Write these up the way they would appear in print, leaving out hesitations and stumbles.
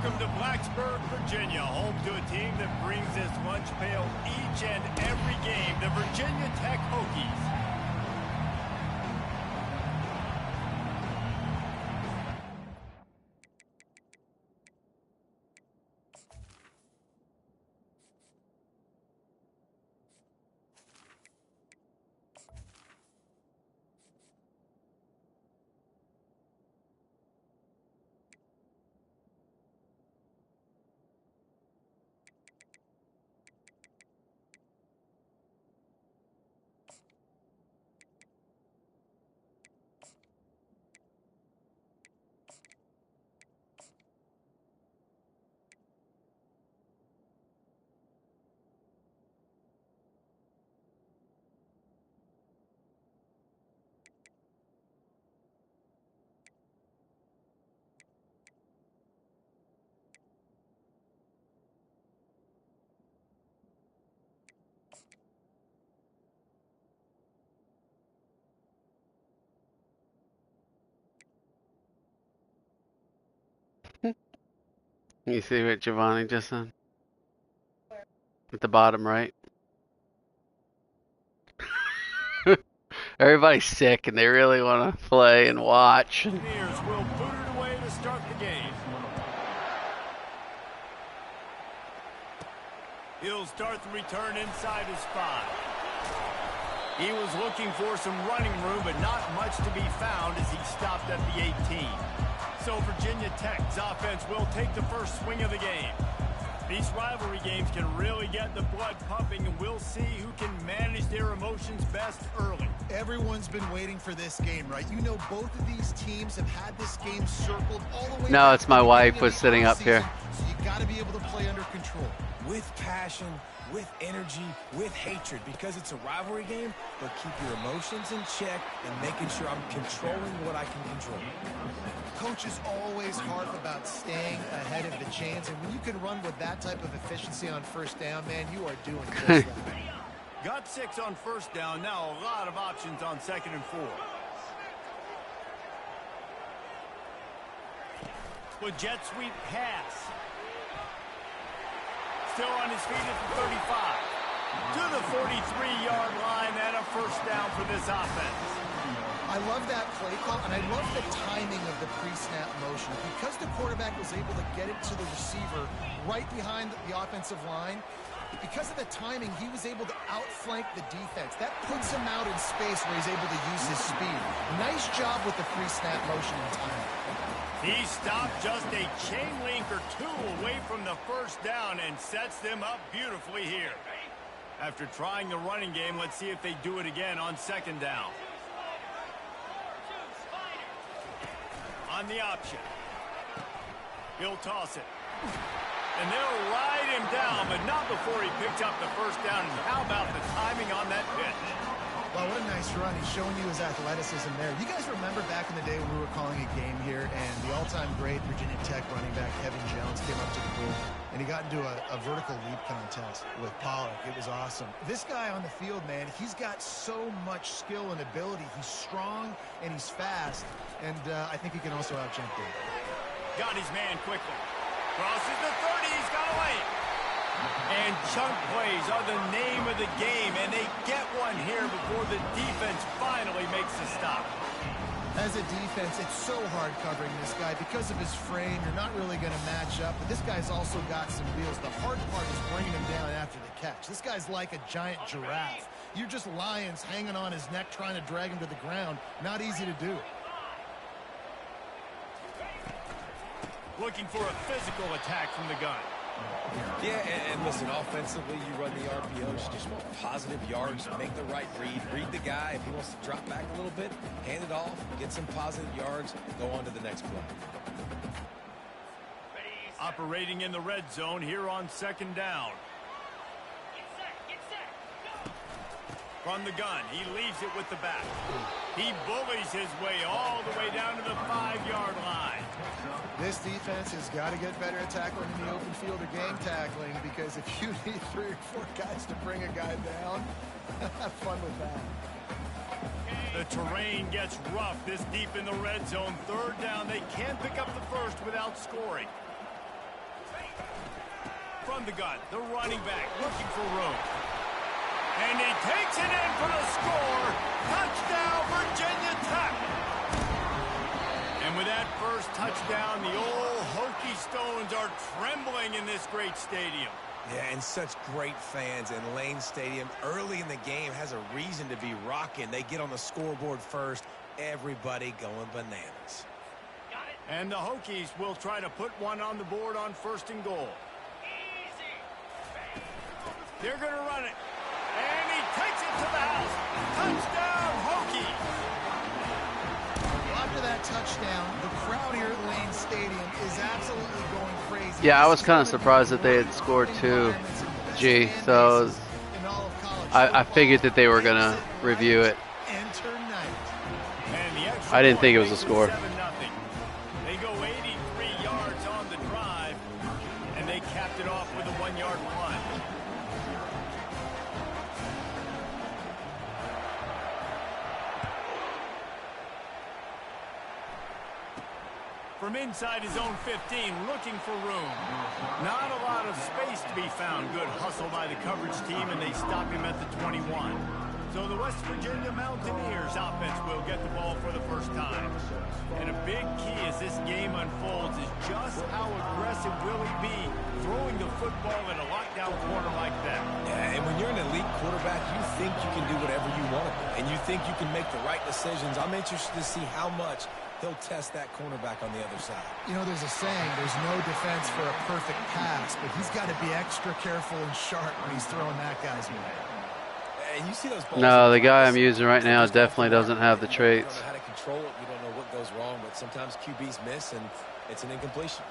Welcome to Blacksburg, Virginia, home to a team that brings this lunch pail each and every game, the Virginia Tech Hokies. You see what Giovanni just said? At the bottom right. Everybody's sick and they really want to play and watch. Buccaneers will boot it away to start the game. He'll start the return inside his 5. He was looking for some running room, but not much to be found as he stopped at the 18. So Virginia Tech's offense will take the first swing of the game. These rivalry games can really get the blood pumping, and we'll see who can manage their emotions best early. Everyone's been waiting for this game, right? You know, both of these teams have had this game circled all the way. No, it's my wife was sitting up here. So you got to be able to play under control. With passion, with energy, with hatred, because it's a rivalry game, but keep your emotions in check and making sure I'm controlling what I can control. Coach is always harp about staying ahead of the chains, and when you can run with that type of efficiency on first down, man, you are doing just that. Got 6 on first down. Now a lot of options on 2nd and 4. With jet sweep pass. Still on his feet at the 35. To the 43-yard line and a first down for this offense. I love that play call, and I love the timing of the pre-snap motion. Because the quarterback was able to get it to the receiver right behind the offensive line, because of the timing, he was able to outflank the defense. That puts him out in space where he's able to use his speed. Nice job with the pre-snap motion and timing. He stopped just a chain link or 2 away from the first down and sets them up beautifully here. After trying the running game, let's see if they do it again on 2nd down. On the option. He'll toss it. And they'll ride him down, but not before he picked up the first down. And how about the timing on that pitch? Well, what a nice run. He's showing you his athleticism there. You guys remember back in the day when we were calling a game here, and the all-time great Virginia Tech running back Kevin Jones came up to the booth, and he got into a vertical leap contest with Pollock. It was awesome. This guy on the field, man, he's got so much skill and ability. He's strong, and he's fast, and I think he can also out-jump him. Got his man quickly. Crosses the 30. He's got away. And chunk plays are the name of the game, and they get one here before the defense finally makes the stop. As a defense, it's so hard covering this guy. Because of his frame, you're not really going to match up, but this guy's also got some wheels. The hard part is bringing him down after the catch. This guy's like a giant giraffe. You're just lions hanging on his neck trying to drag him to the ground. Not easy to do. Looking for a physical attack from the gun. Yeah, and listen, offensively, you run the RPOs, you just want positive yards, make the right read the guy. If he wants to drop back a little bit, hand it off, get some positive yards, go on to the next play. Operating in the red zone here on 2nd down. From the gun, he leaves it with the back. He bullies his way all the way down to the 5-yard line. This defense has got to get better at tackling in the open field or gang tackling, because if you need 3 or 4 guys to bring a guy down, have fun with that. The terrain gets rough this deep in the red zone. 3rd down, they can pick up the first without scoring. From the gun, the running back looking for room. And he takes it in for the score. Touchdown, Virginia Tech. And with that first touchdown, the old Hokie Stones are trembling in this great stadium. Yeah, and such great fans. And Lane Stadium early in the game has a reason to be rocking. They get on the scoreboard first. Everybody going bananas. And the Hokies will try to put one on the board on 1st and goal. They're going to run it. And he takes it to the house. Touchdown, Hokies. After that touchdown, the crowd here at Lane Stadium is absolutely going crazy. Yeah, I was kind of surprised that they had scored 2, G. So I figured that they were going to review it. I didn't think it was a score. They go 83 yards on the drive, and they capped it off with a 1-yard punt. From inside his own 15, looking for room. Not a lot of space to be found. Good hustle by the coverage team, and they stop him at the 21. So the West Virginia Mountaineers offense will get the ball for the first time. And a big key as this game unfolds is just how aggressive will he be throwing the football in a lockdown corner like that. Yeah, and when you're an elite quarterback, you think you can do whatever you want to do, and you think you can make the right decisions. I'm interested to see how much he'll test that cornerback on the other side. You know, there's a saying, there's no defense for a perfect pass, but he's got to be extra careful and sharp when he's throwing that guy's way. And you see those balls. No, the guy I'm using right now definitely doesn't have the traits. You don't know how to control it. You don't know what goes wrong, but sometimes QBs miss, and it's an incompletion.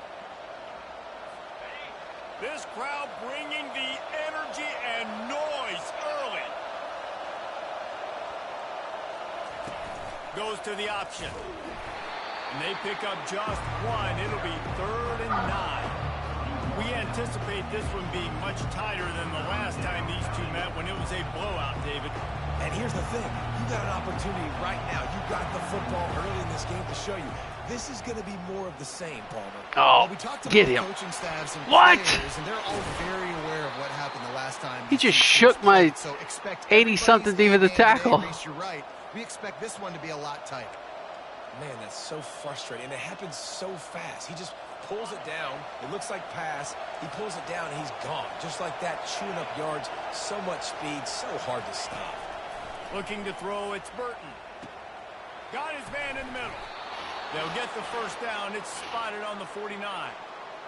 This crowd bringing the energy and noise early. Goes to the option. And they pick up just one. It'll be 3rd and 9. We anticipate this one being much tighter than the last time these two met when it was a blowout, David. And here's the thing. You got an opportunity right now. You got the football early in this game to show you. This is going to be more of the same, Palmer. Oh, we talked get about him. coaching staffs and What? players, and they're all very aware of what happened the last time. He just shook my 80-something defensive tackle. You're right. We expect this one to be a lot tighter. Man, that's so frustrating. And it happens so fast. He just pulls it down. It looks like pass. He pulls it down, and he's gone. Just like that, chewing up yards. So much speed, so hard to stop. Looking to throw, it's Burton. Got his man in the middle. They'll get the first down. It's spotted on the 49.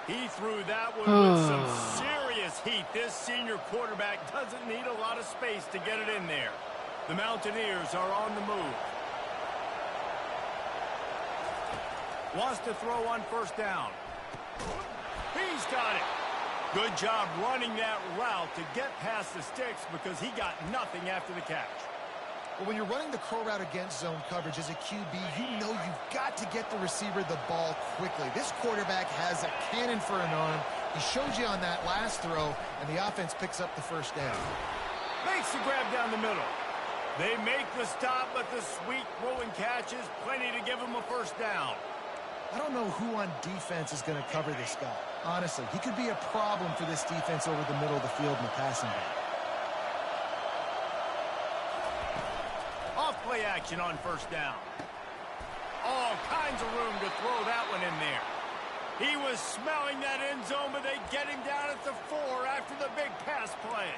He threw that one with some serious heat. This senior quarterback doesn't need a lot of space to get it in there. The Mountaineers are on the move. Wants to throw on 1st down. He's got it. Good job running that route to get past the sticks because he got nothing after the catch. Well, when you're running the curl route against zone coverage as a QB, you know you've got to get the receiver the ball quickly. This quarterback has a cannon for an arm. He showed you on that last throw, and the offense picks up the first down. Makes the grab down the middle. They make the stop, but the sweet throwing catch is plenty to give him a first down. I don't know who on defense is going to cover this guy. Honestly, he could be a problem for this defense over the middle of the field in the passing game. Off play action on 1st down. All kinds of room to throw that one in there. He was smelling that end zone, but they get him down at the 4 after the big pass play.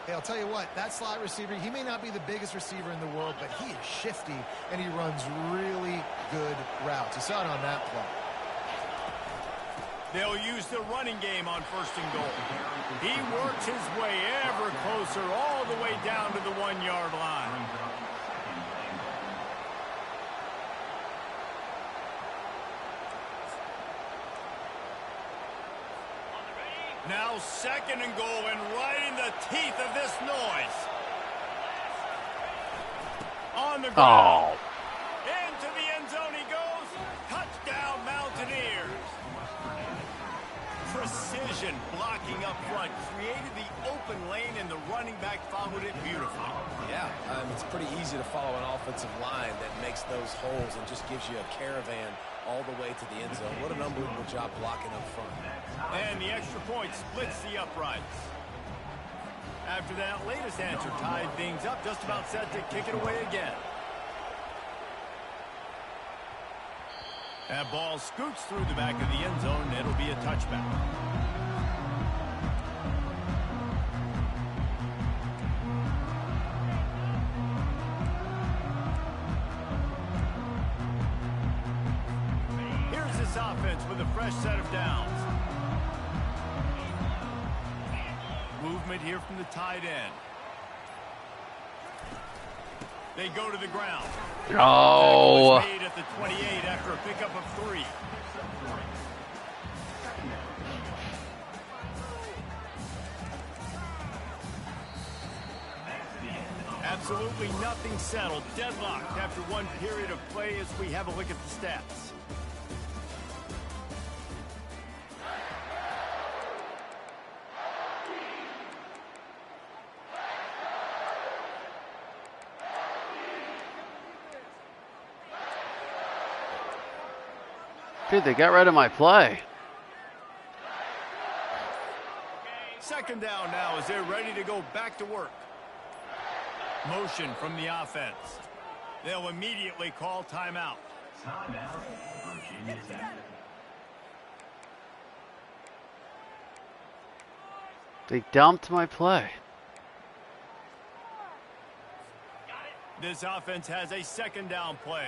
Hey, I'll tell you what, that slot receiver, he may not be the biggest receiver in the world, but he is shifty, and he runs really good routes. You saw it on that play. They'll use the running game on 1st and goal. He works his way ever closer all the way down to the 1-yard line. Now 2nd and goal, and right in the teeth of this noise. On the ground. Into the end zone he goes. Touchdown, Mountaineers. Precision blocking up front created the open lane, and the running back followed it beautifully. Yeah, it's pretty easy to follow an offensive line that makes those holes and just gives you a caravan all the way to the end zone. What an unbelievable job blocking up front. And the extra point splits the uprights. After that latest answer tied things up, just about set to kick it away again. That ball scoots through the back of the end zone, and it'll be a touchback. Here's this offense with a fresh set of downs. Movement here from the tight end. They go to the ground. Oh. Made at the 28 after a pickup of 3. Absolutely nothing settled. Deadlocked after one period of play as we have a look at the stats. Dude, they got rid of my play. Second down now as they're ready to go back to work. Motion from the offense. They'll immediately call timeout. Timeout, Virginia Tech. They dumped my play. This offense has a second down play.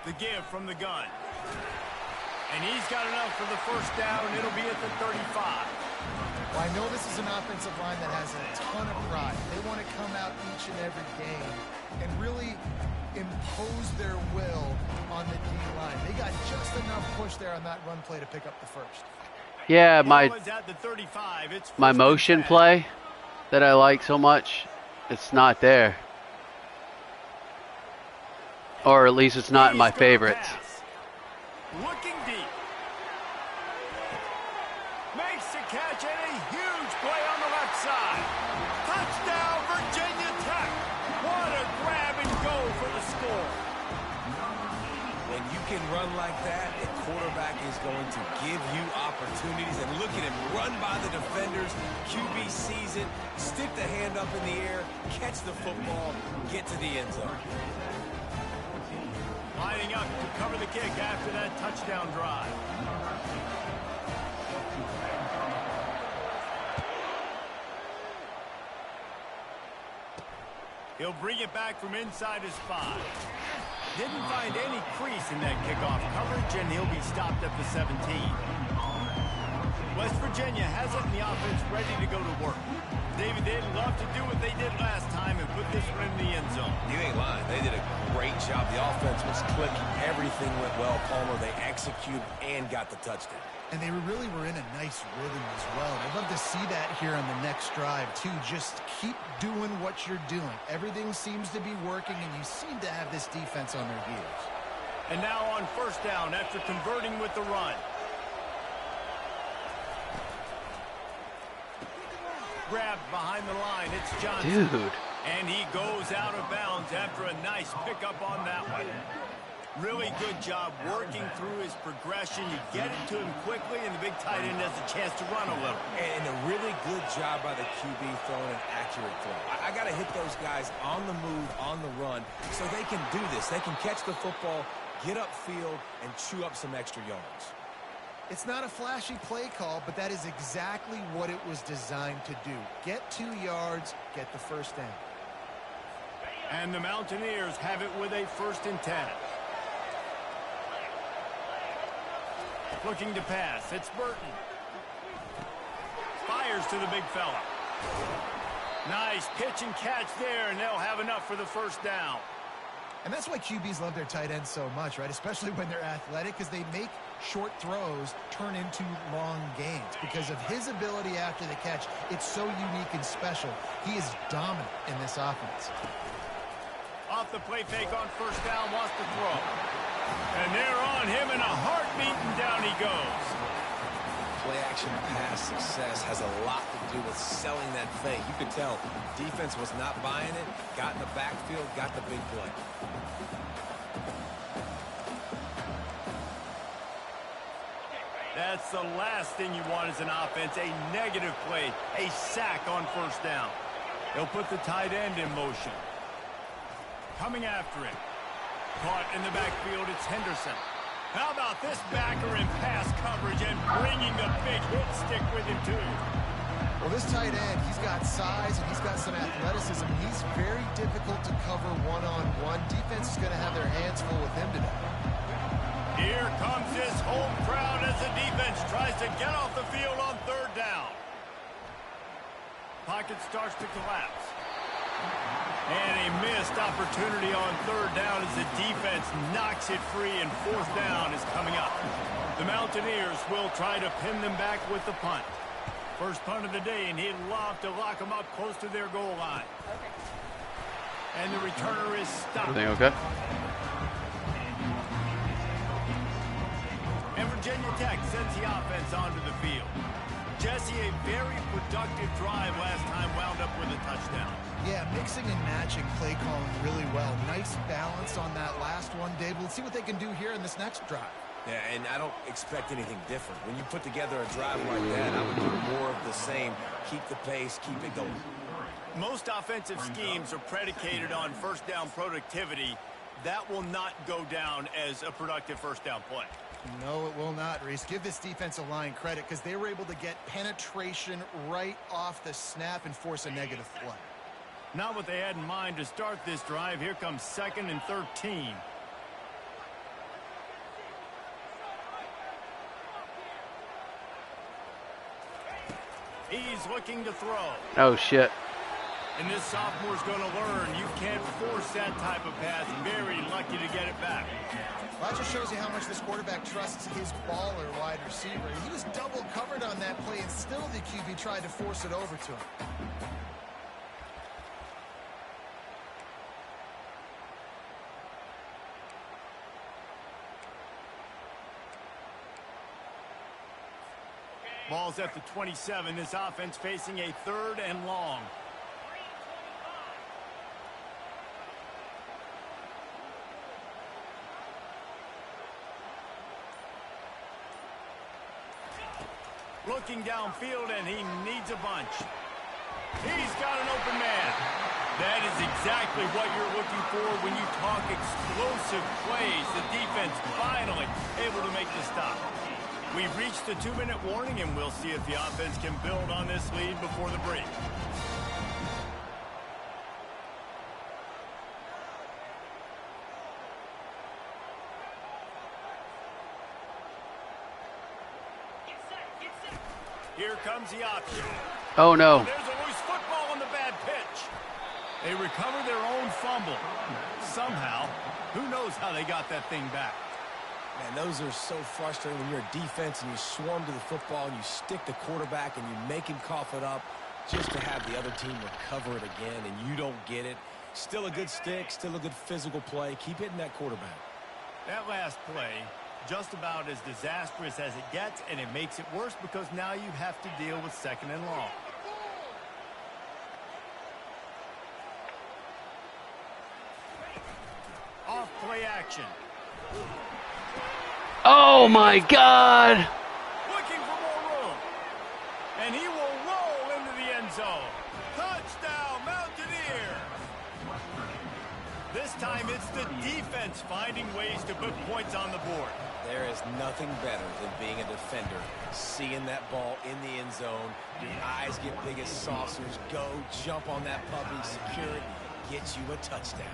The give from the gun. And he's got enough for the first down. It'll be at the 35. Well, I know this is an offensive line that has a ton of pride. They want to come out each and every game and really impose their will on the D-line. They got just enough push there on that run play to pick up the first. Yeah, my At the 35. It's my first motion and 10. play that I like so much, it's not there. Or at least it's not in my He's gonna favorites. pass. Looking deep. Makes the catch and a huge play on the left side. Touchdown, Virginia Tech. What a grab and go for the score. When you can run like that, a quarterback is going to give you opportunities. And look at him run by the defenders. QB sees it, stick the hand up in the air, catch the football, get to the end zone. Lining up to cover the kick after that touchdown drive. He'll bring it back from inside his 5. Didn't find any crease in that kickoff coverage, and he'll be stopped at the 17. West Virginia has it in the offense ready to go to work. David, they'd love to do what they did last time and put this one in the end zone. You ain't lying. They did a great job. The offense was clicking. Everything went well, Palmer. They executed and got the touchdown. And they really were in a nice rhythm as well. I'd love to see that here on the next drive, too. Just keep doing what you're doing. Everything seems to be working, and you seem to have this defense on their heels. And now on first down after converting with the run. Grabbed behind the line. It's Johnson. Dude. And he goes out of bounds after a nice pickup on that one. Really good job working through his progression. You get it to him quickly, and the big tight end has a chance to run a little. And a really good job by the QB throwing an accurate throw. I got to hit those guys on the move, on the run, so they can do this. They can catch the football, get upfield, and chew up some extra yards. It's not a flashy play call, but that is exactly what it was designed to do. Get 2 yards, get the first down. And the Mountaineers have it with a 1st and 10. Looking to pass. It's Burton. Fires to the big fella. Nice pitch and catch there, and they'll have enough for the first down. And that's why QBs love their tight ends so much, right? Especially when they're athletic, because they make short throws turn into long gains. Because of his ability after the catch, it's so unique and special. He is dominant in this offense. Off the play fake on first down, wants to throw. And they're on him in a heartbeat, and down he goes. play-action pass success has a lot to do with selling that fake. You could tell defense was not buying it, got in the backfield, got the big play. That's the last thing you want as an offense, a negative play, a sack on first down. They'll put the tight end in motion. Coming after him. Caught in the backfield, it's Henderson. How about this backer in pass coverage and bringing the big hit stick with him, too? Well, this tight end, he's got size and he's got some athleticism. He's very difficult to cover one-on-one. Defense is going to have their hands full with him today. Here comes this home crowd as the defense tries to get off the field on third down. Pocket starts to collapse. And a missed opportunity on third down as the defense knocks it free, and fourth down is coming up. The Mountaineers will try to pin them back with the punt. First punt of the day, and he'd love to lock them up close to their goal line. And the returner is stopped. Everything okay? And Virginia Tech sends the offense onto the field. Jesse, a very productive drive last time, wound up with a touchdown. Yeah, mixing and matching play calling really well. Nice balance on that last one, Dave. We'll see what they can do here in this next drive. Yeah, and I don't expect anything different. When you put together a drive like that, I would do more of the same. Keep the pace, keep it going. Most offensive schemes are predicated on first down productivity. That will not go down as a productive first down play. No, it will not, Reese. Give this defensive line credit because they were able to get penetration right off the snap and force a negative play. Not what they had in mind to start this drive. Here comes 2nd and 13. He's looking to throw. Oh, shit. And this sophomore's going to learn you can't force that type of pass. Very lucky to get it back. Well, that just shows you how much this quarterback trusts his baller wide receiver. He was double covered on that play, and still the QB tried to force it over to him. Ball's at the 27. This offense facing a 3rd and long. Looking downfield, and he needs a bunch. He's got an open man. That is exactly what you're looking for when you talk explosive plays. The defense finally able to make the stop. We've reached the 2-minute warning, and we'll see if the offense can build on this lead before the break. Here comes the option. Oh, no. There's a loose football on the bad pitch. They recover their own fumble. Somehow, who knows how they got that thing back. Man, those are so frustrating when you're a defense and you swarm to the football and you stick the quarterback and you make him cough it up just to have the other team recover it again and you don't get it. Still a good stick, still a good physical play. Keep hitting that quarterback. That last play, just about as disastrous as it gets, and it makes it worse because now you have to deal with 2nd and long. Off play action. Oh, my God. Looking for more room. And he will roll into the end zone. Touchdown, Mountaineers. This time it's the defense finding ways to put points on the board. There is nothing better than being a defender. Seeing that ball in the end zone, your eyes get big as saucers. Go, jump on that puppy, secure it, get you a touchdown.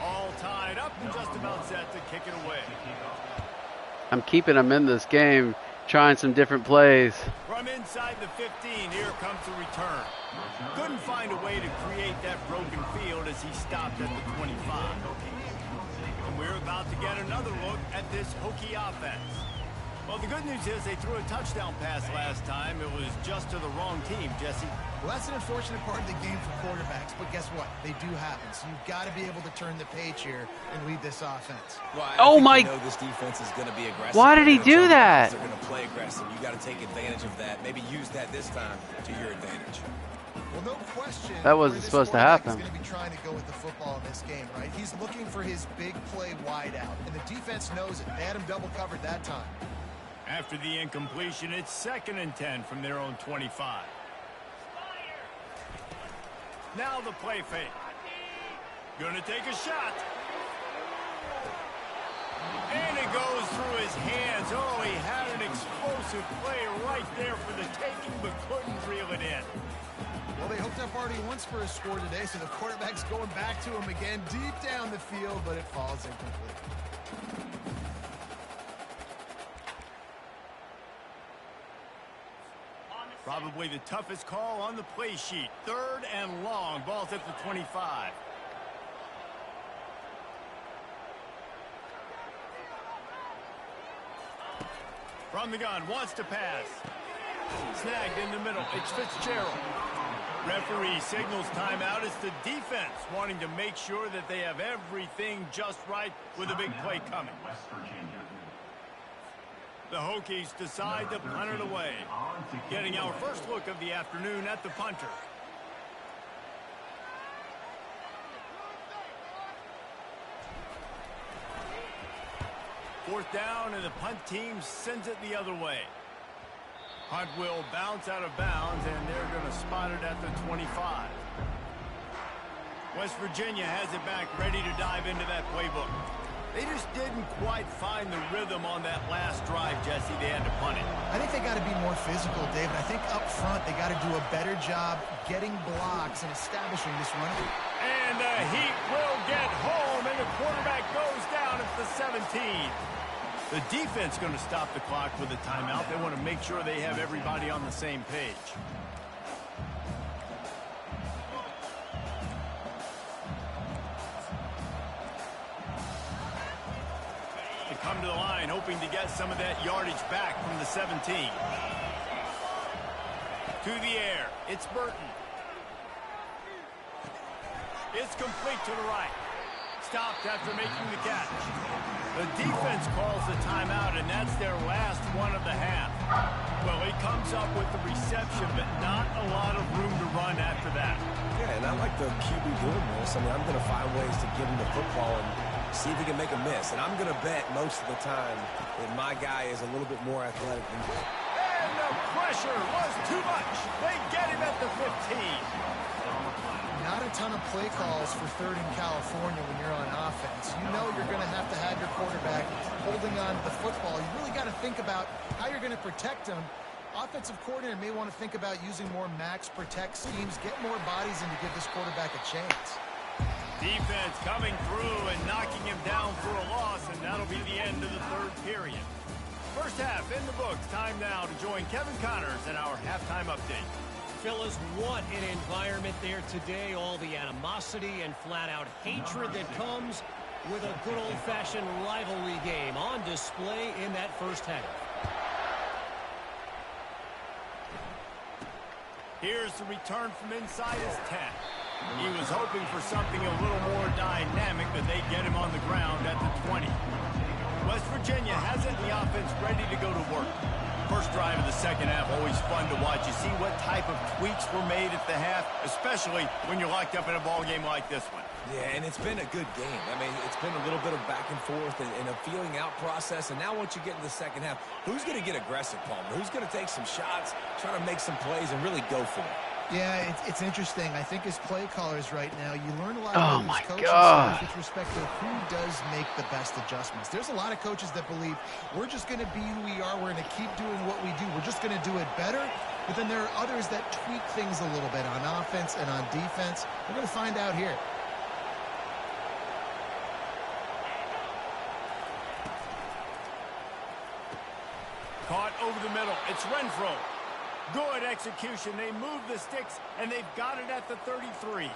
All tied up and just about set to kick it away. I'm keeping them in this game, trying some different plays. From inside the 15, here comes the return. Couldn't find a way to create that broken field as he stopped at the 25. And we're about to get another look at this Hokie offense. Well, the good news is they threw a touchdown pass last time. It was just to the wrong team, Jesse. Well, that's an unfortunate part of the game for quarterbacks, but guess what? They do happen. So you've got to be able to turn the page here and lead this offense. Well, Oh my! you know this defense is going to be aggressive. Why did he do that? They're going to play aggressive. You got to take advantage of that. Maybe use that this time to your advantage. Well, no question. That wasn't supposed to happen. He's going to be trying to go with the football in this game, right? He's looking for his big play wide out, and the defense knows it. They had him double covered that time. After the incompletion, it's 2nd and 10 from their own 25. Now the play fake. Gonna take a shot. And it goes through his hands. Oh, he had an explosive play right there for the taking, but couldn't reel it in. Well, they hooked up already once for a score today, so the quarterback's going back to him again deep down the field, but it falls incomplete. Probably the toughest call on the play sheet. 3rd and long. Ball's at the 25. From the gun, wants to pass. Snagged in the middle. It's Fitzgerald. Referee signals timeout. It's the defense wanting to make sure that they have everything just right with a big play coming. West Virginia. The Hokies decide to punt it away. Getting our first look of the afternoon at the punter. Fourth down, and the punt team sends it the other way. Punt will bounce out of bounds, and they're going to spot it at the 25. West Virginia has it back, ready to dive into that playbook. They just didn't quite find the rhythm on that last drive, Jesse. They had to punt it. I think they got to be more physical, David. I think up front they got to do a better job getting blocks and establishing this run. And the Heat will get home, and the quarterback goes down at the 17. The defense going to stop the clock with a timeout. They want to make sure they have everybody on the same page. They come to the line, hoping to get some of that yardage back from the 17. To the air, it's Burton. It's complete to the right. Stopped after making the catch. The defense calls the timeout, and that's their last one of the half. Well, he comes up with the reception, but not a lot of room to run after that. Yeah, and I like the QB doing this. I mean, I'm going to find ways to give him the football and see if he can make a miss. And I'm going to bet most of the time that my guy is a little bit more athletic than him. And the pressure was too much. They get him at the 15. Not a ton of play calls for 3rd in California when you're on offense. You know you're going to have your quarterback holding on to the football. You really got to think about how you're going to protect him. Offensive coordinator may want to think about using more max protect schemes, get more bodies in to give this quarterback a chance. Defense coming through and knocking him down for a loss, and that'll be the end of the 3rd period. First half in the books. Time now to join Kevin Connors in our halftime update. Fellas, what an environment there today. All the animosity and flat-out hatred that comes with a good old-fashioned rivalry game on display in that first half. Here's the return from inside his 10. He was hoping for something a little more dynamic, but they get him on the ground at the 20. West Virginia has it in the offense ready to go to work. First drive of the second half, always fun to watch. You see what type of tweaks were made at the half, especially when you're locked up in a ball game like this one. Yeah, and it's been a good game. I mean, it's been a little bit of back and forth and a feeling out process. And now once you get in the second half, who's going to get aggressive, Palmer? Who's going to take some shots, try to make some plays, and really go for it? Yeah, it's interesting. I think as play callers right now, you learn a lot Oh about my coaching God. styles with respect to who does make the best adjustments. There's a lot of coaches that believe we're just going to be who we are. We're going to keep doing what we do. We're just going to do it better. But then there are others that tweak things a little bit on offense and on defense. We're going to find out here. Caught over the middle. It's Renfro. Good execution. They move the sticks, and they've got it at the 33.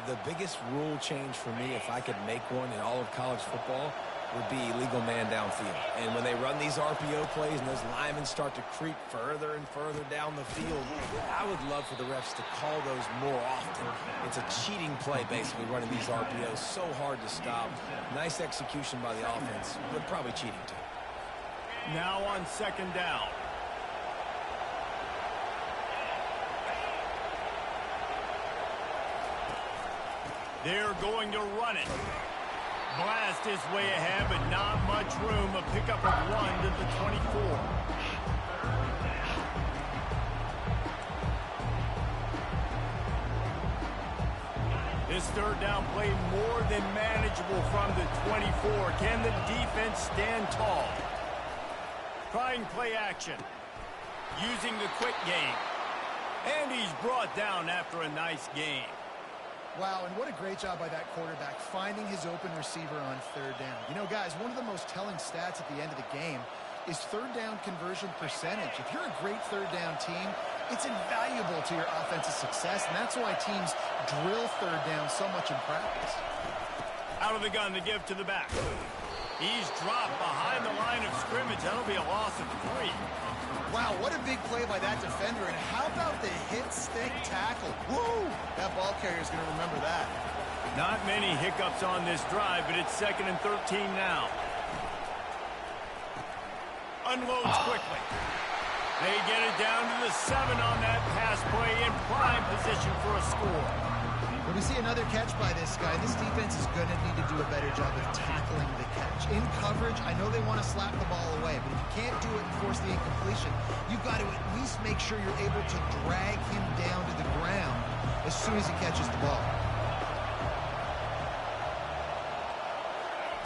The biggest rule change for me, if I could make one in all of college football, would be legal man downfield. And when they run these RPO plays and those linemen start to creep further and further down the field, I would love for the refs to call those more often. It's a cheating play, basically, running these RPOs. So hard to stop. Nice execution by the offense, but probably cheating too. Now on second down. They're going to run it. Blast his way ahead, but not much room. A pickup of 1 to the 24. This third down play more than manageable from the 24. Can the defense stand tall? Trying play action. Using the quick game. And he's brought down after a nice game. Wow, and what a great job by that quarterback finding his open receiver on third down. You know, guys, one of the most telling stats at the end of the game is third down conversion percentage. If you're a great third down team, it's invaluable to your offensive success, and that's why teams drill third down so much in practice. Out of the gun to give to the back. He's dropped behind the line of scrimmage. That'll be a loss of 3. Wow, what a big play by that defender. And how about the hit stick tackle? Woo! That ball carrier is going to remember that. Not many hiccups on this drive, but it's 2nd and 13 now. Unloads quickly. They get it down to the 7 on that pass play in prime position for a score. When we see another catch by this guy, this defense is going to need to do a better job of tackling the catch. In coverage, I know they want to slap the ball away, but if you can't do it and force the incompletion, you've got to at least make sure you're able to drag him down to the ground as soon as he catches the ball.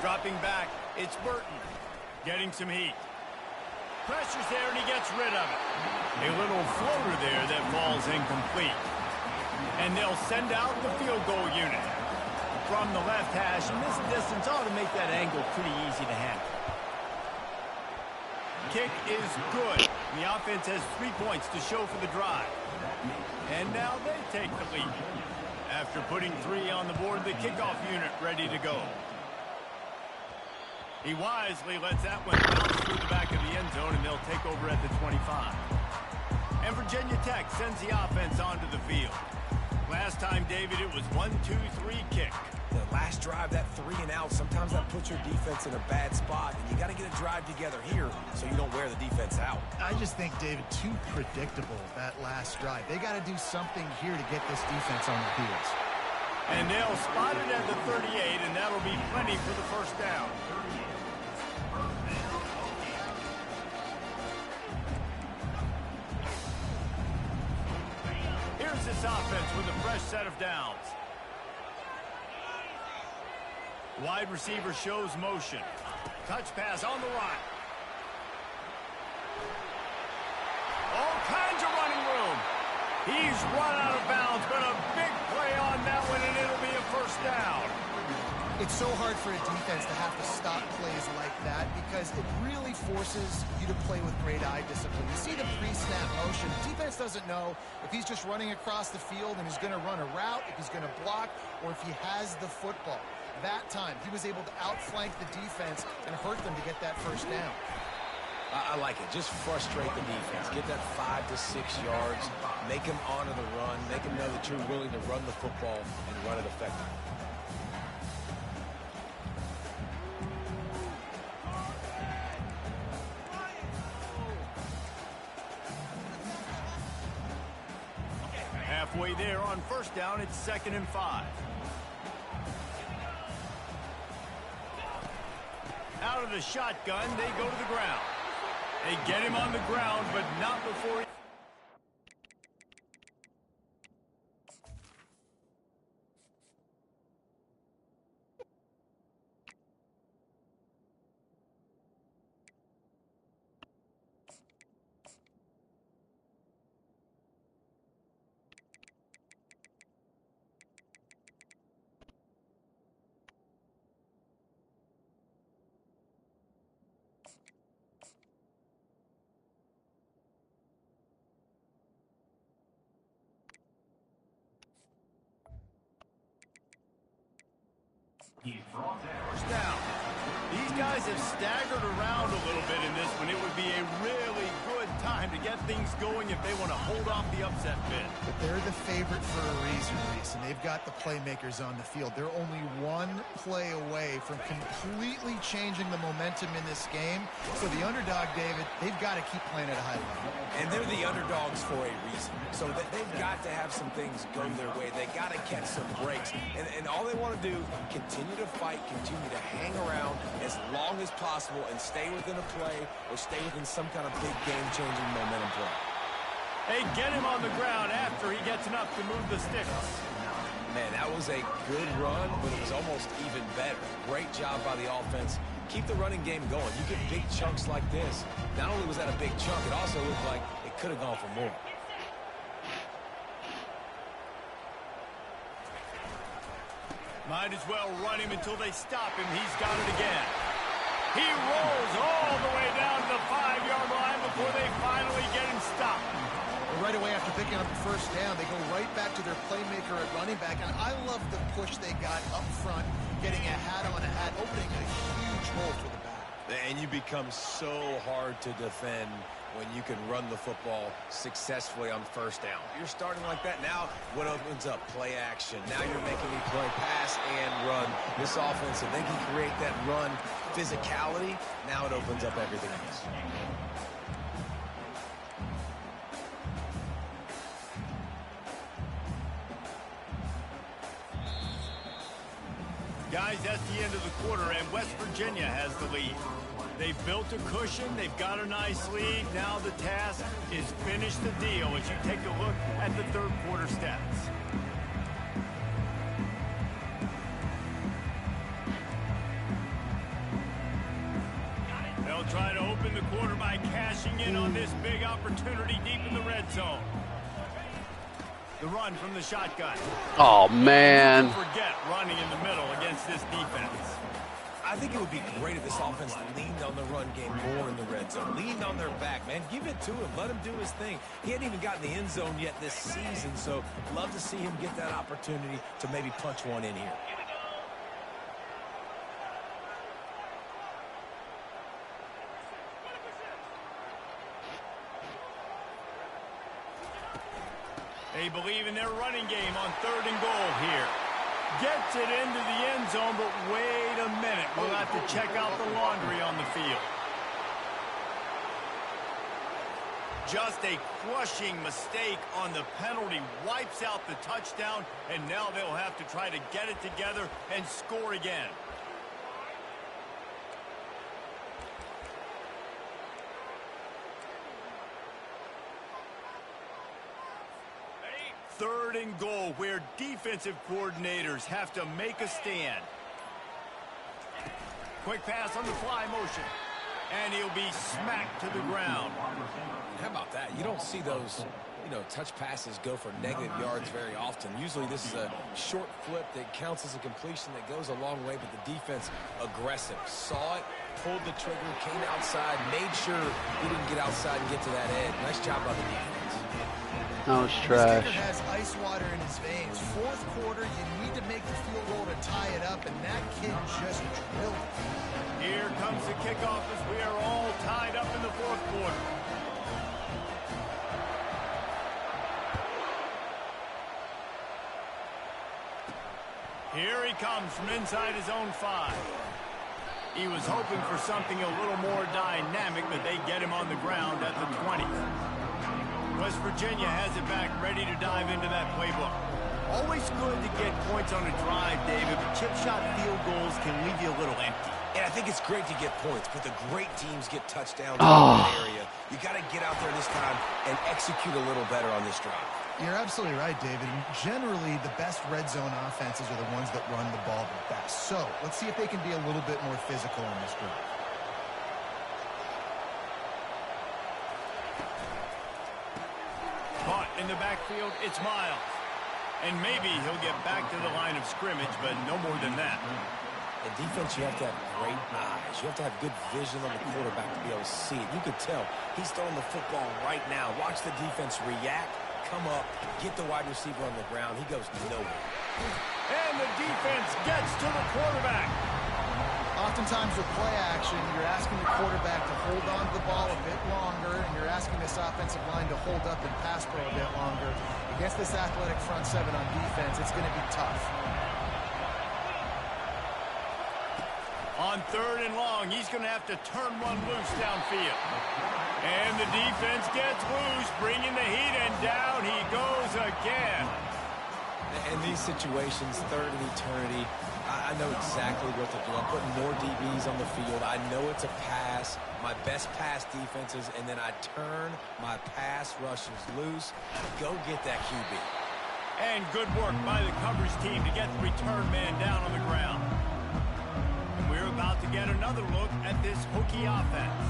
Dropping back, it's Burton. Getting some heat. Pressure's there, and he gets rid of it. A little floater there that falls incomplete. And they'll send out the field goal unit. From the left hash, and this distance ought to make that angle pretty easy to handle. Kick is good. The offense has 3 points to show for the drive. And now they take the lead. After putting 3 on the board, the kickoff unit ready to go. He wisely lets that one bounce through the back of the end zone, and they'll take over at the 25. And Virginia Tech sends the offense onto the field. Last time, David, it was 1-2-3 kick. The last drive, that 3 and out, sometimes that puts your defense in a bad spot, and you got to get a drive together here so you don't wear the defense out. I just think, David, too predictable, that last drive. They got to do something here to get this defense on their heels. And they'll spot it at the 38, and that'll be plenty for the first down. Here's this offense with a fresh set of downs. Wide receiver shows motion. Touch pass on the right. All kinds of running room. He's run out of bounds, but a big play on that one, and it'll be a first down. It's so hard for a defense to have to stop plays like that because it really forces you to play with great eye discipline. You see the pre-snap motion. The defense doesn't know if he's just running across the field and he's going to run a route, if he's going to block, or if he has the football. That time, he was able to outflank the defense and hurt them to get that first down. I like it. Just frustrate the defense. Get that 5 to 6 yards. Make them honor the run. Make them know that you're willing to run the football and run it effectively. Halfway there on first down, it's 2nd and 5. Out of the shotgun, they go to the ground. They get him on the ground, but not before he... He's brought down. First down. These guys have staggered around a little bit in this one. It would be a really good time to get things going if they want to hold off the upset bid. But they're the favorite for a reason, Reese, and they've got the playmakers on the field. They're only one play away from completely changing the momentum in this game. So the underdog, David, they've got to keep playing at a high level. And they're the underdogs for a reason. So they've got to have some things go their way. They got to catch some breaks. And all they want to do, continue to fight, continue to hang around as long as possible and stay within a play or stay within some kind of big game-changing momentum play. Hey, get him on the ground after he gets enough to move the sticks. Man, that was a good run, but it was almost even better. Great job by the offense. Keep the running game going. You get big chunks like this. Not only was that a big chunk, it also looked like it could have gone for more. Might as well run him until they stop him. He's got it again. He rolls all the way down to the 5-yard line before they finally get him stopped. Well, right away after picking up the first down, they go right back to their playmaker at running back. And I love the push they got up front, getting a hat on a hat, opening a huge hole for the back. And you become so hard to defend when you can run the football successfully on first down. You're starting like that. Now what opens up? Play action. Now you're making me play pass and run. This offense, if they can create that run physicality, now it opens up everything else. Guys, that's the end of the quarter, and West Virginia has the lead. They've built a cushion. They've got a nice lead. Now the task is finish the deal as you take a look at the third quarter stats. They'll try to open the quarter by cashing in on this big opportunity deep in the red zone. The run from the shotgun. Oh, man. Don't forget running in the middle against this defense. I think it would be great if this offense leaned on the run game more in the red zone. Leaned on their back, man. Give it to him. Let him do his thing. He hadn't even gotten the end zone yet this season, so love to see him get that opportunity to maybe punch one in here. They believe in their running game on 3rd and goal here. Gets it into the end zone, but wait a minute. We'll have to check out the laundry on the field. Just a crushing mistake on the penalty. Wipes out the touchdown, and now they'll have to try to get it together and score again. Third and goal, where defensive coordinators have to make a stand. Quick pass on the fly motion. And he'll be smacked to the ground. How about that? You don't see those, touch passes go for negative yards very often. Usually this is a short flip that counts as a completion that goes a long way, but the defense aggressive. Saw it, pulled the trigger, came outside, made sure he didn't get outside and get to that edge. Nice job by the defense. That was This trash. kicker has ice water in his veins. Fourth quarter, you need to make the field goal to tie it up, and that kid just drilled it. Here comes the kickoff as we are all tied up in the fourth quarter. Here he comes from inside his own 5. He was hoping for something a little more dynamic, but they get him on the ground at the 20. West Virginia has it back, ready to dive into that playbook. Always good to get points on a drive, David, but chip shot field goals can leave you a little empty. And I think it's great to get points, but the great teams get touchdowns in that area. You got to get out there this time and execute a little better on this drive. You're absolutely right, David. Generally, the best red zone offenses are the ones that run the ball the best. So let's see if they can be a little bit more physical on this drive. Caught in the backfield, it's Miles. And maybe he'll get back to the line of scrimmage, but no more than that. In defense, you have to have great eyes. You have to have good vision on the quarterback to be able to see it. You could tell he's throwing the football right now. Watch the defense react, come up, get the wide receiver on the ground. He goes nowhere. And the defense gets to the quarterback. oftentimes with play action, you're asking the quarterback to hold on to the ball a bit longer, and you're asking this offensive line to hold up and pass pro a bit longer. Against this athletic front seven on defense, it's going to be tough. On 3rd and long, he's going to have to turn one loose downfield. And the defense gets loose, bringing the heat, and down he goes again. In these situations, 3rd and eternity, I know exactly what to do. I'm putting more DBs on the field. I know it's a pass, my best pass defenses, and then I turn my pass rushers loose. Go get that QB. And good work by the coverage team to get the return man down on the ground. And we're about to get another look at this Hokie offense.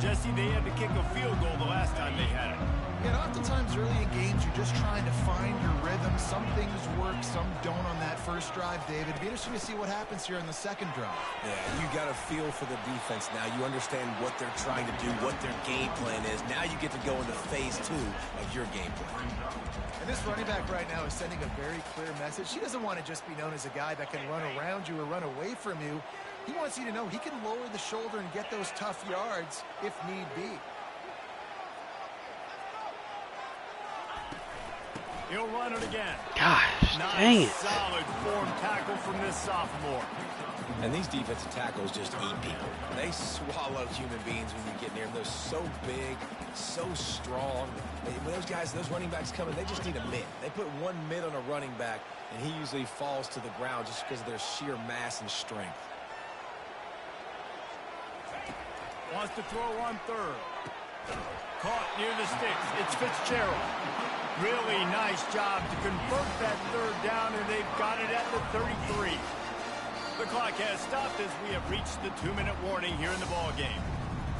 Jesse, they had to kick a field goal the last time they had it. And oftentimes early in games, you're just trying to find your rhythm. Some things work, some don't on that first drive, David. It'd be interesting to see what happens here in the second drive. Yeah, you got a feel for the defense now. You understand what they're trying to do, what their game plan is. Now you get to go into phase 2 of your game plan. And this running back right now is sending a very clear message. He doesn't want to just be known as a guy that can run around you or run away from you. He wants you to know he can lower the shoulder and get those tough yards if need be. He'll run it again. Gosh, Nice, dang it. solid form tackle from this sophomore. And these defensive tackles just eat people. They swallow human beings when you get near them. They're so big, so strong. When those guys, those running backs come in, they just need a mid. They put one mid on a running back, and he usually falls to the ground just because of their sheer mass and strength. Wants to throw on 3rd. Caught near the sticks. It's Fitzgerald. Really nice job to convert that 3rd down, and they've got it at the 33. The clock has stopped as we have reached the 2-minute warning here in the ballgame.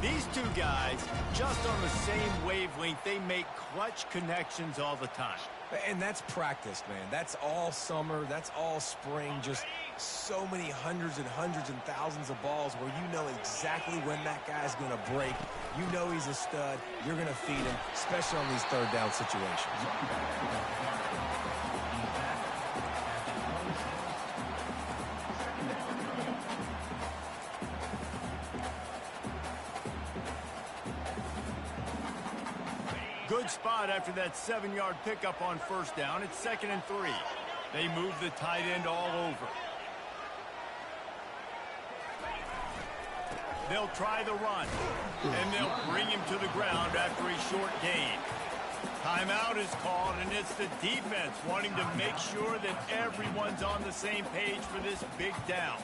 These two guys, just on the same wavelength, they make clutch connections all the time. And that's practice, man. That's all summer. That's all spring. Just so many hundreds and thousands of balls where you know exactly when that guy's going to break. You know he's a stud. You're going to feed him, especially on these 3rd down situations. Good spot after that 7-yard pickup on 1st down. It's 2nd and 3. They move the tight end all over. They'll try the run, and they'll bring him to the ground after a short gain. Timeout is called, and it's the defense wanting to make sure that everyone's on the same page for this big down.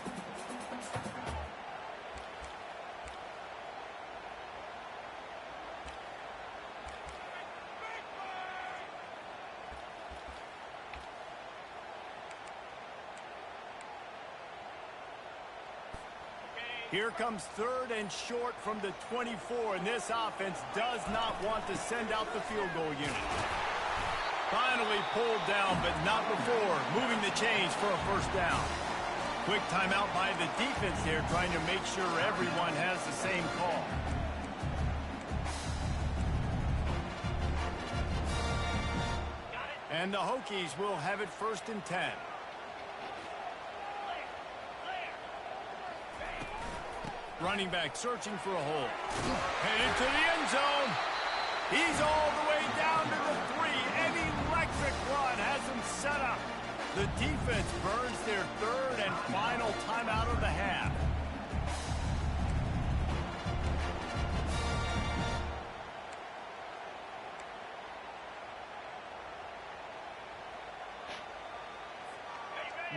Here comes 3rd and short from the 24, and this offense does not want to send out the field goal unit. Finally pulled down, but not before moving the chains for a 1st down. Quick timeout by the defense here, trying to make sure everyone has the same call. And the Hokies will have it 1st and 10. Running back searching for a hole. Headed to the end zone. He's all the way down to the 3. An electric run has him set up. The defense burns their 3rd and final timeout of the half.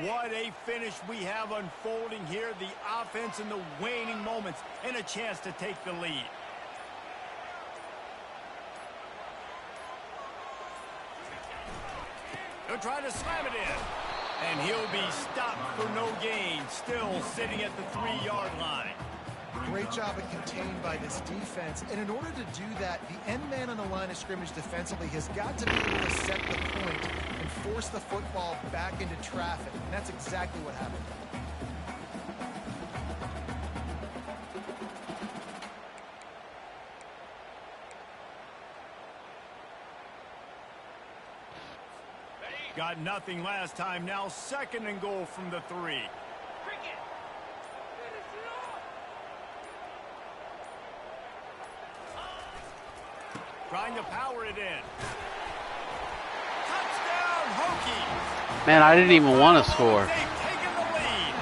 What a finish we have unfolding here. The offense in the waning moments and a chance to take the lead. He'll try to slam it in. And he'll be stopped for no gain. Still sitting at the 3-yard line. Great job of contained by this defense. And in order to do that, the end man on the line of scrimmage defensively has got to be able to set the point and force the football back into traffic. And that's exactly what happened. Got nothing last time. Now 2nd and goal from the 3. Trying to power it in. Touchdown, Hokies. Man, I didn't even want to score. They've taken the lead.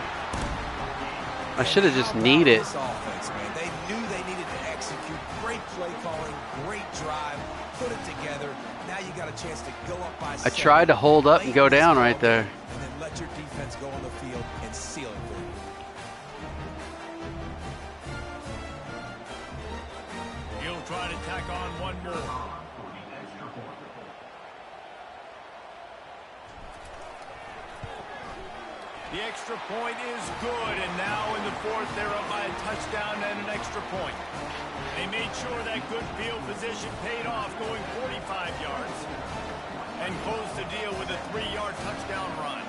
I should have just kneed it. This offense, man. They knew they needed to execute. Great play calling, great drive, put it together. Now you got a chance to go up by I tried to hold up and go down right there. And then let your defense go on the field and seal it for you. He'll try to tack on one more. The extra point is good, and now in the fourth, they're up by a touchdown and an extra point. They made sure that good field position paid off, going 45 yards, and closed the deal with a 3-yard touchdown run.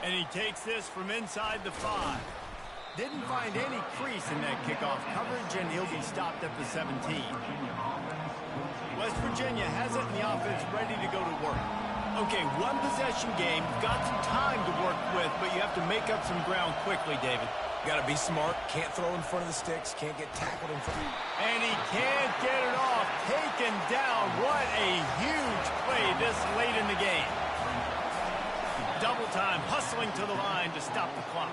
And he takes this from inside the 5. Didn't find any crease in that kickoff coverage, and he'll be stopped at the 17. West Virginia has it in the offense ready to go to work. Okay, one possession game. You've got some time to work with, but you have to make up some ground quickly, David. Got to be smart. Can't throw in front of the sticks. Can't get tackled in front. And he can't get it off. Taken down. What a huge play this late in the game. Double time, hustling to the line to stop the clock.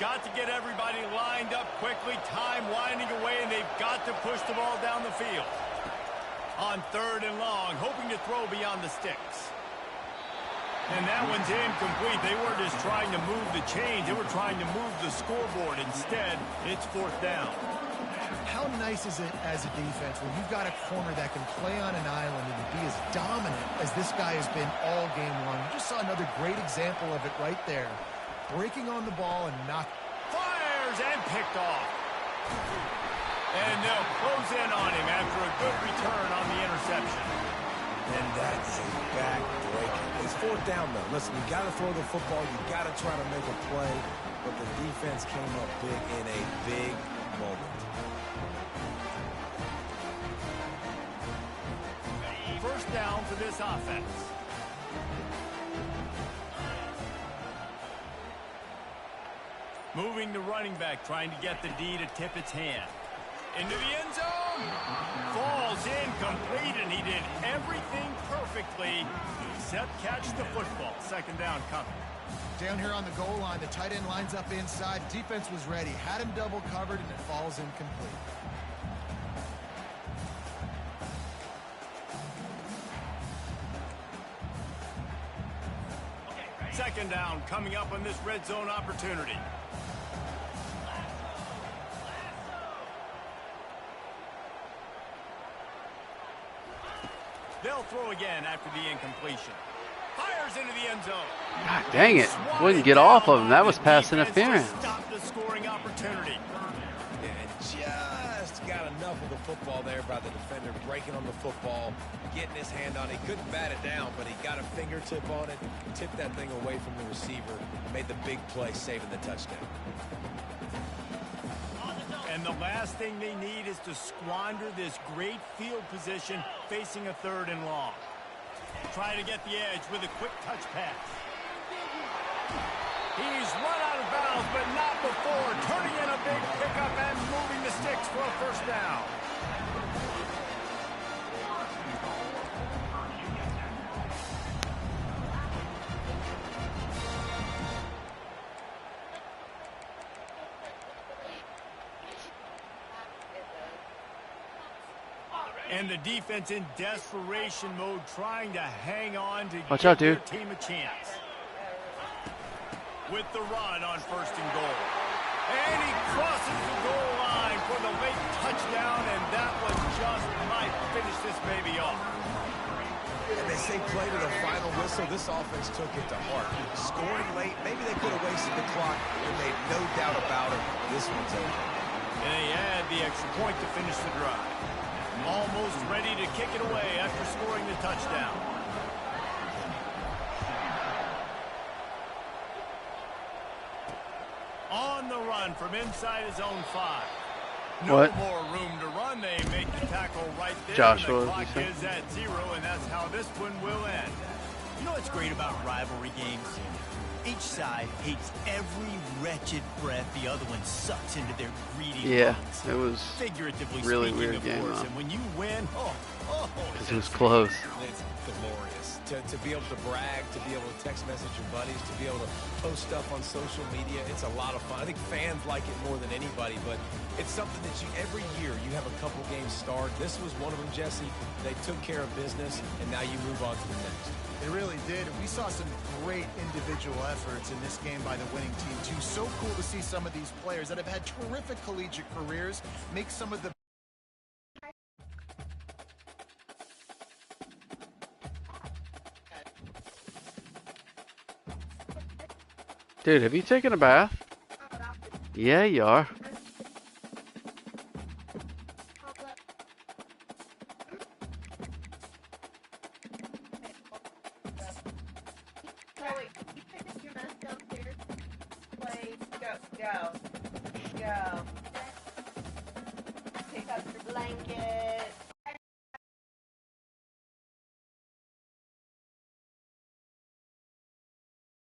Got to get everybody lined up quickly. Time winding away, and they've got to push the ball down the field. On 3rd and long, hoping to throw beyond the sticks. And that one's incomplete. They weren't just trying to move the chains. They were trying to move the scoreboard. Instead, it's 4th down. How nice is it as a defense when you've got a corner that can play on an island and be as dominant as this guy has been all game long? You just saw another great example of it right there. Breaking on the ball and knock. Fires and picked off. And they'll close in on him after a good return on the interception. And that's a back-breaker. It's 4th down, though. Listen, you got to throw the football. You got to try to make a play. But the defense came up big in a big moment. 1st down for this offense. Moving the running back, trying to get the D to tip its hand. Into the end zone. Falls incomplete, and he did everything perfectly except catch the football. 2nd down coming. Down here on the goal line, the tight end lines up inside. Defense was ready. Had him double covered, and it falls incomplete. Second down coming up on this red zone opportunity. They'll throw again after the incompletion. Fires into the end zone. God dang it. Wouldn't get off of him. That was pass interference. Stop the scoring opportunity. And just got enough of the football there by the defender breaking on the football, getting his hand on it. He couldn't bat it down, but he got a fingertip on it, tipped that thing away from the receiver, made the big play, saving the touchdown. And the last thing they need is to squander this great field position facing a 3rd and long. Trying to get the edge with a quick touch pass. He's run out of bounds, but not before. Turning in a big pickup and moving the sticks for a 1st down. And the defense in desperation mode, trying to hang on to give their team a chance. With the run on 1st and goal. And he crosses the goal line for the late touchdown, and that was just might finish this baby off. And they say play to the final whistle. This offense took it to heart. Scoring late, maybe they could have wasted the clock. They made no doubt about it. This one's over. And they add the extra point to finish the drive. Almost ready to kick it away after scoring the touchdown. On the run from inside his own 5. No What? more room to run. They make the tackle right there. Joshua, The clock you said? is at 0, and that's how this one will end. You know what's great about rivalry games? Each side hates every wretched breath the other one sucks into their greedy Yeah, lungs. it was Figuratively really speaking, weird of game, course. though. And when you win, because it was close. It's glorious to be able to brag, to be able to text message your buddies, to be able to post stuff on social media. It's a lot of fun. I think fans like it more than anybody, but it's something that every year you have a couple games start. This was one of them, Jesse. They took care of business, and now you move on to the next. They really did. We saw some great individual efforts in this game by the winning team, too. So cool to see some of these players that have had terrific collegiate careers make some of the Dude, have you taken a bath? Yeah, you are.